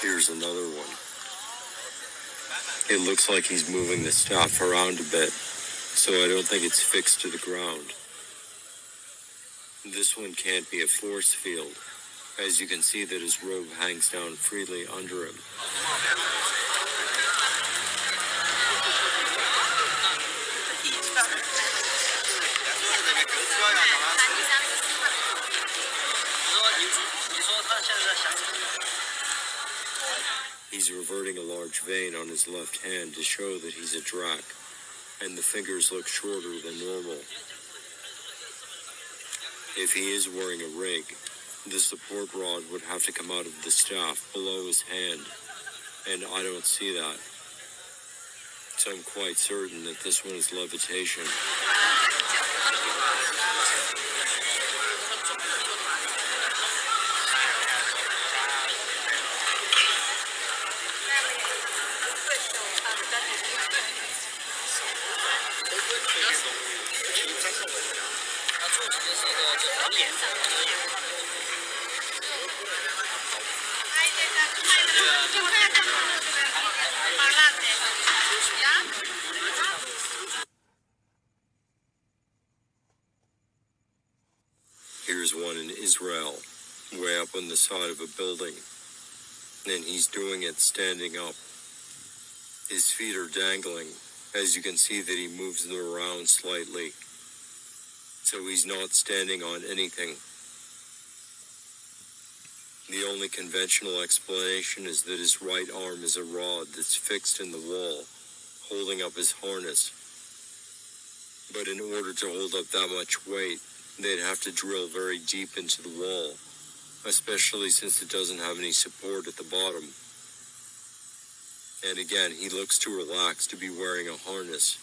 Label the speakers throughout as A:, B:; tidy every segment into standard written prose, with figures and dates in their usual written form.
A: Here's another one. It looks like he's moving the staff around a bit, so I don't think it's fixed to the ground. This one can't be a force field, as you can see that his robe hangs down freely under him. He's reverting a large vein on his left hand to show that he's a drac, and the fingers look shorter than normal. If he is wearing a rig, the support rod would have to come out of the staff below his hand, and I don't see that. So I'm quite certain that this one is levitation. Here's one in Israel, way up on the side of a building, and he's doing it standing up. His feet are dangling, as you can see that he moves them around slightly, so he's not standing on anything. The only conventional explanation is that his right arm is a rod that's fixed in the wall, holding up his harness. But in order to hold up that much weight, they'd have to drill very deep into the wall, especially since it doesn't have any support at the bottom. And again, he looks too relaxed to be wearing a harness.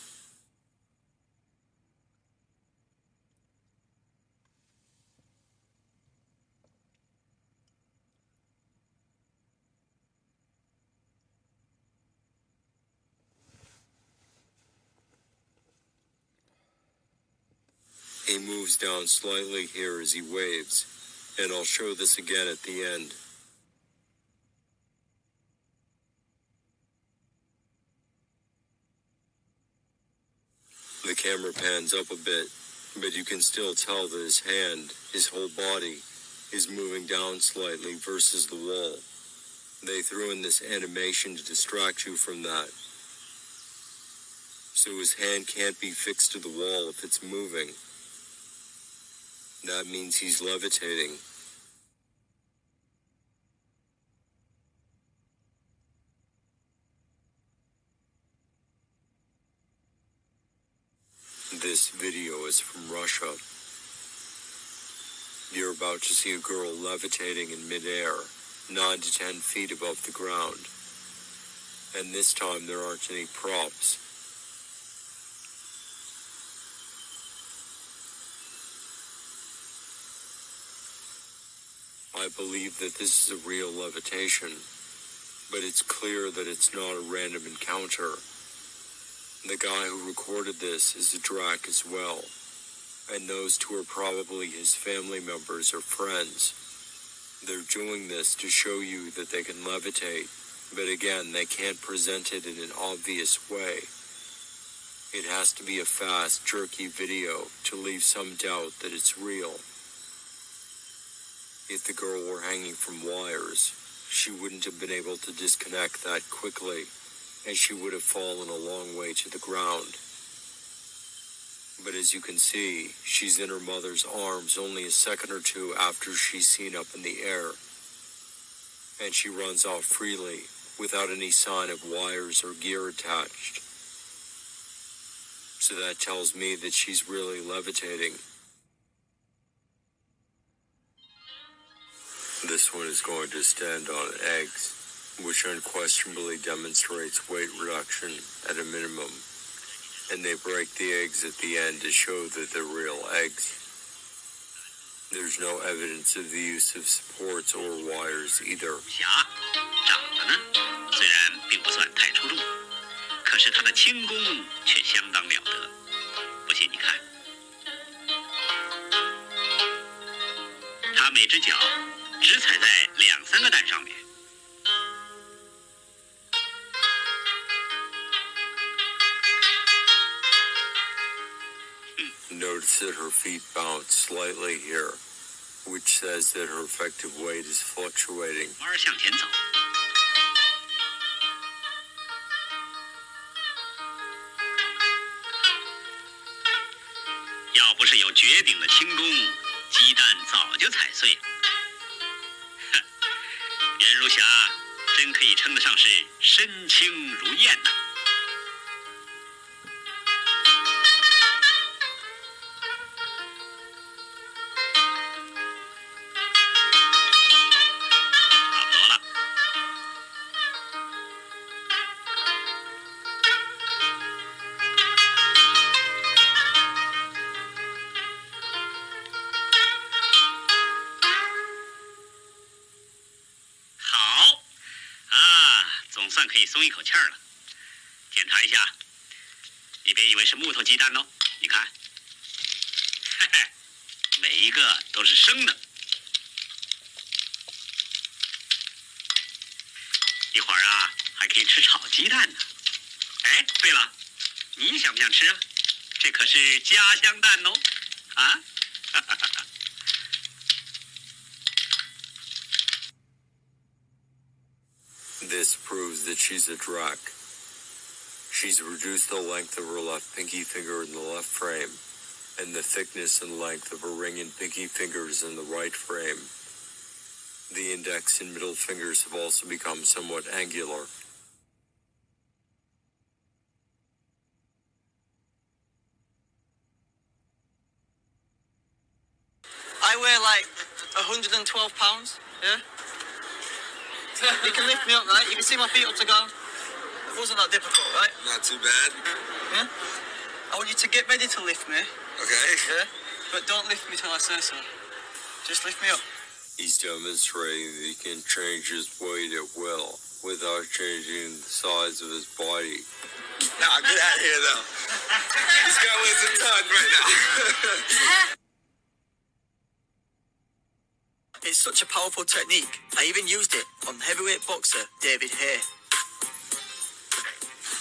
A: He moves down slightly here as he waves, and I'll show this again at the end. The camera pans up a bit, but you can still tell that his hand, his whole body, is moving down slightly versus the wall. They threw in this animation to distract you from that. So his hand can't be fixed to the wall if it's moving. That means he's levitating. This video is from Russia. You're about to see a girl levitating in midair, 9 to 10 feet above the ground. And this time there aren't any props. I believe that this is a real levitation, but it's clear that it's not a random encounter. The guy who recorded this is a drac as well, and those two are probably his family members or friends. They're doing this to show you that they can levitate, but again, they can't present it in an obvious way. It has to be a fast, jerky video to leave some doubt that it's real. If the girl were hanging from wires, she wouldn't have been able to disconnect that quickly, and she would have fallen a long way to the ground. But as you can see, she's in her mother's arms only a second or two after she's seen up in the air, and she runs off freely without any sign of wires or gear attached. So that tells me that she's really levitating. This one is going to stand on eggs, which unquestionably demonstrates weight reduction at a minimum, and they break the eggs at the end to show that they're real eggs. There's no evidence of the use of supports or wires either.
B: 长得呢，虽然并不算太出众，可是它的轻功却相当了得。不信你看，它每只脚只踩在2、3个蛋上面，
A: notice that her feet bounce slightly here, which says that her effective weight is fluctuating.
B: 慢慢向前走。要不是有绝顶的轻功，鸡蛋早就踩碎了。哼，袁如霞真可以称得上是身轻如燕呐。差不多了。好，总算可以松一口气儿了。检查一下，你别以为是木头鸡蛋哦，你看，嘿嘿，每一个都是生的。一会儿还可以吃炒鸡蛋呢。哎，对了，你想不想吃啊？这可是家乡蛋哦，啊！
A: This proves that she's a drac. She's reduced the length of her left pinky finger in the left frame, and the thickness and length of her ring and pinky fingers in the right frame. The index and middle fingers have also become somewhat angular.
C: I weigh like 112 pounds, yeah? You can lift me up, right? You can see my feet up to go. It wasn't that difficult, right?
D: Not too bad.
C: Yeah? I want you to get ready to lift me,
D: Okay.
C: yeah? But don't lift me till I say so. Just lift me up.
A: He's demonstrating that he can change his weight at will without changing the size of his body.
D: Nah, get out of here, though. This guy weighs a ton right now.
C: It's such a powerful technique. I even used it on heavyweight boxer David Hay.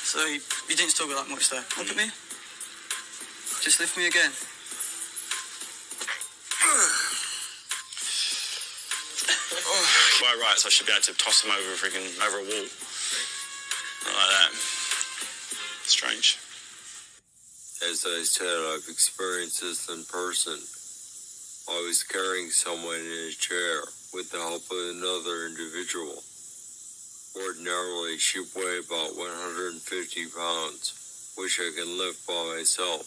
C: So you didn't struggle that much there. Look at me. Just lift me again.
E: By rights, I should be able to toss him over over a wall. Not like that. Strange.
A: As I said, I've experienced this in person. I was carrying someone in a chair with the help of another individual. Ordinarily, she'd weigh about 150 pounds, which I can lift by myself.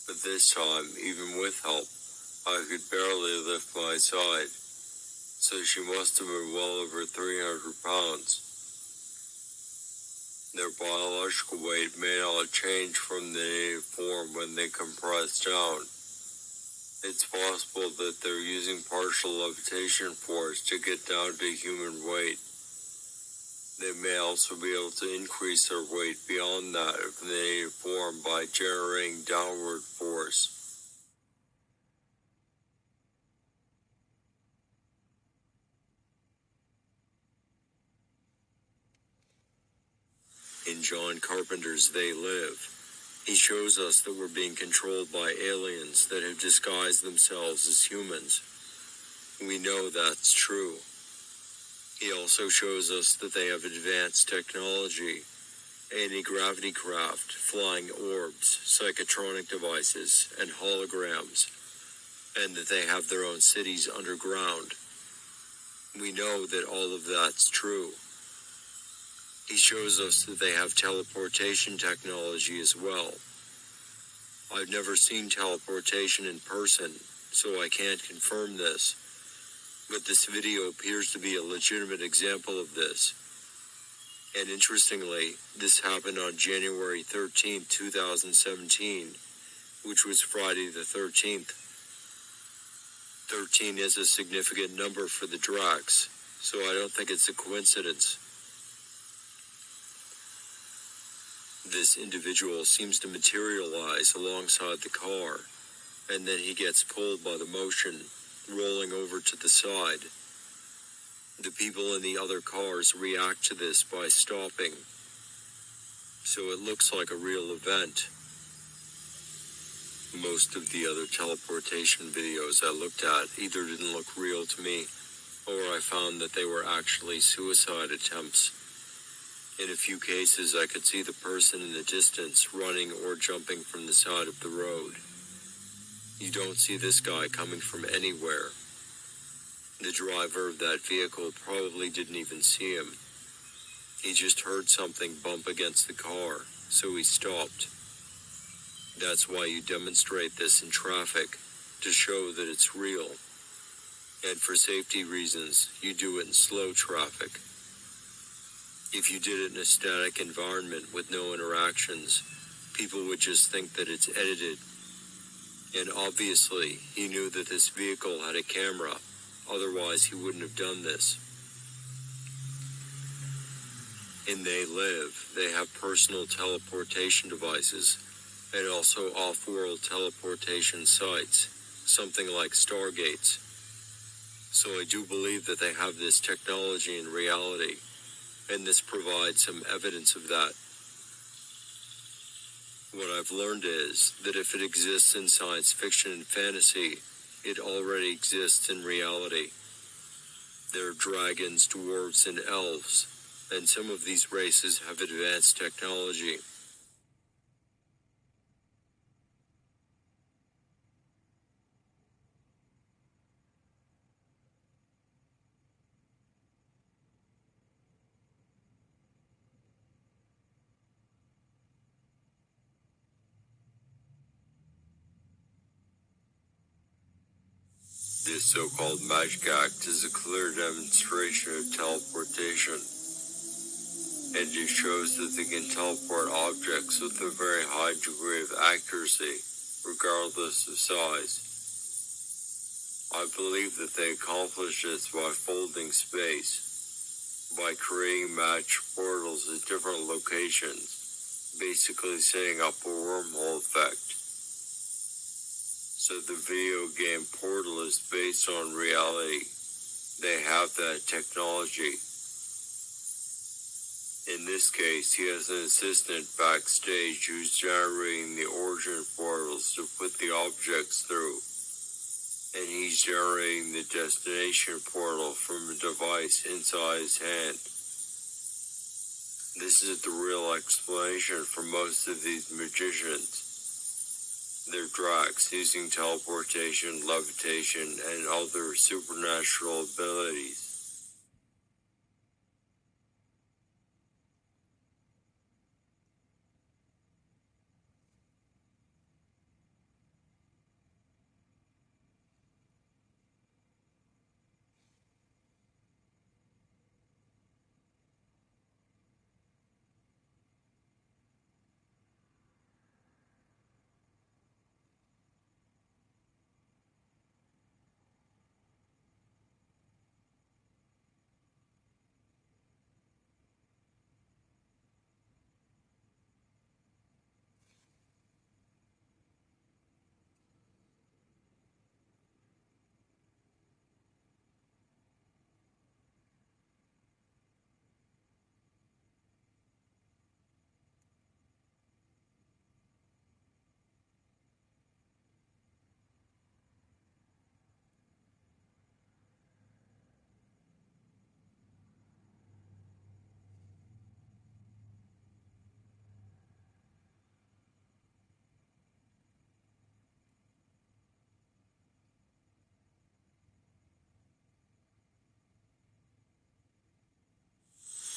A: But this time, even with help, I could barely lift my side. So she must have been well over 300 pounds. Their biological weight may not change from the native form when they compress down. It's possible that they're using partial levitation force to get down to human weight. They may also be able to increase their weight beyond that of the native form by generating downward force. In John Carpenter's They Live, he shows us that we're being controlled by aliens that have disguised themselves as humans. We know that's true. He also shows us that they have advanced technology, anti-gravity craft, flying orbs, psychotronic devices, and holograms, and that they have their own cities underground. We know that all of that's true. He shows us that they have teleportation technology as well. I've never seen teleportation in person, so I can't confirm this. But this video appears to be a legitimate example of this. And interestingly, this happened on January 13th, 2017, which was Friday the 13th. 13 is a significant number for the Dracs, so I don't think it's a coincidence. This individual seems to materialize alongside the car, and then he gets pulled by the motion, rolling over to the side. The people in the other cars react to this by stopping, so it looks like a real event. Most of the other teleportation videos I looked at either didn't look real to me, or I found that they were actually suicide attempts. In a few cases, I could see the person in the distance running or jumping from the side of the road. You don't see this guy coming from anywhere. The driver of that vehicle probably didn't even see him. He just heard something bump against the car, so he stopped. That's why you demonstrate this in traffic, to show that it's real. And for safety reasons, you do it in slow traffic. If you did it in a static environment with no interactions, people would just think that it's edited. And obviously, he knew that this vehicle had a camera, otherwise he wouldn't have done this. And they have personal teleportation devices, and also off-world teleportation sites, something like Stargates. So I do believe that they have this technology in reality, and this provides some evidence of that. What I've learned is that if it exists in science fiction and fantasy, it already exists in reality. There are dragons, dwarves, and elves, and some of these races have advanced technology. This so-called magic act is a clear demonstration of teleportation, and it shows that they can teleport objects with a very high degree of accuracy, regardless of size. I believe that they accomplish this by folding space, by creating match portals at different locations, basically setting up a wormhole effect. So the video game Portal is based on reality. They have that technology. In this case, he has an assistant backstage who's generating the origin portals to put the objects through. And he's generating the destination portal from a device inside his hand. This is the real explanation for most of these magicians. They're dracs using teleportation, levitation, and other supernatural abilities.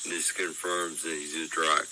A: This confirms that he's a drac.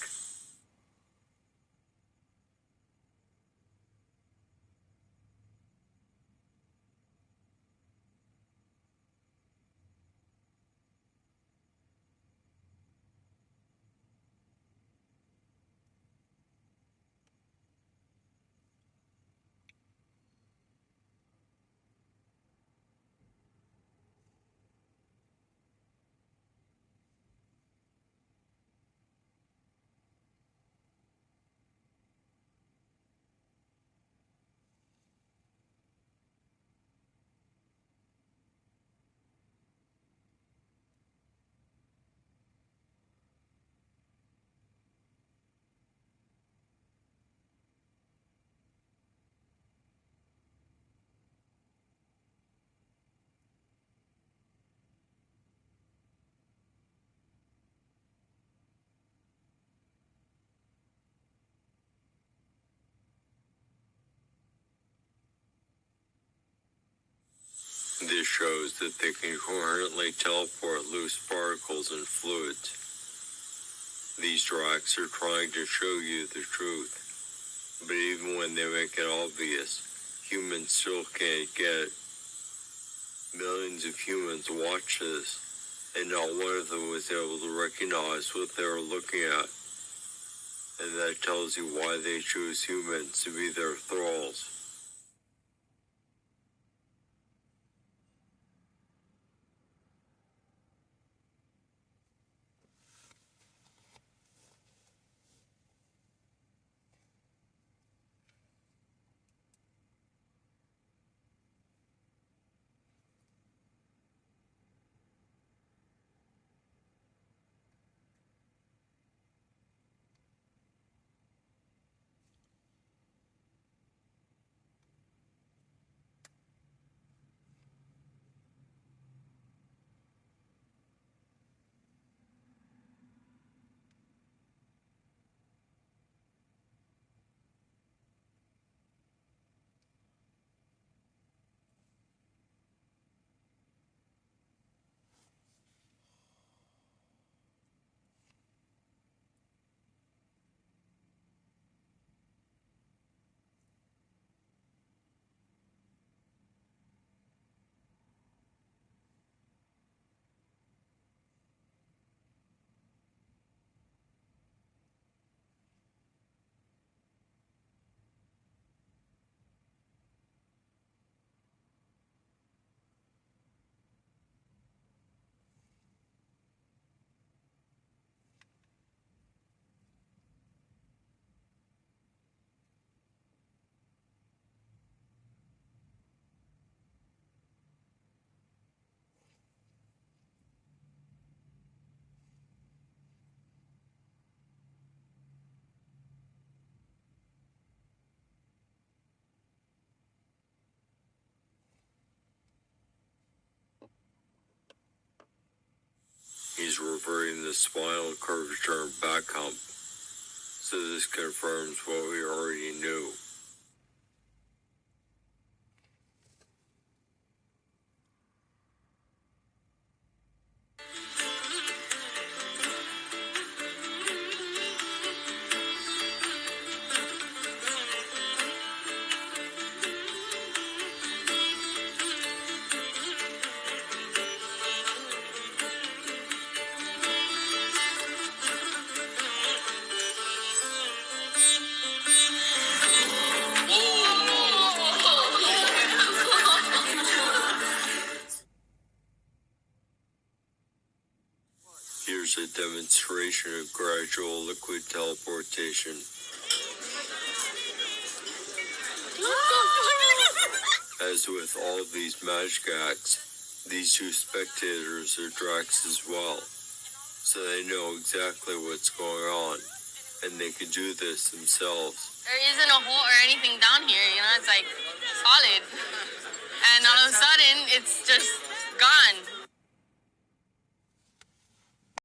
A: This shows that they can coherently teleport loose particles and fluids. These Dracs are trying to show you the truth, but even when they make it obvious, humans still can't get it. Millions of humans watch this, and not one of them was able to recognize what they were looking at. And that tells you why they choose humans to be their thralls. He's reverting the spinal curvature and back hump, so this confirms what we already knew. Here's a demonstration of gradual liquid teleportation. As with all of these magic acts, these two spectators are Dracs as well, so they know exactly what's going on, and they can do this themselves.
F: There isn't a hole or anything down here, you know, it's like solid. And all of a sudden, it's just gone.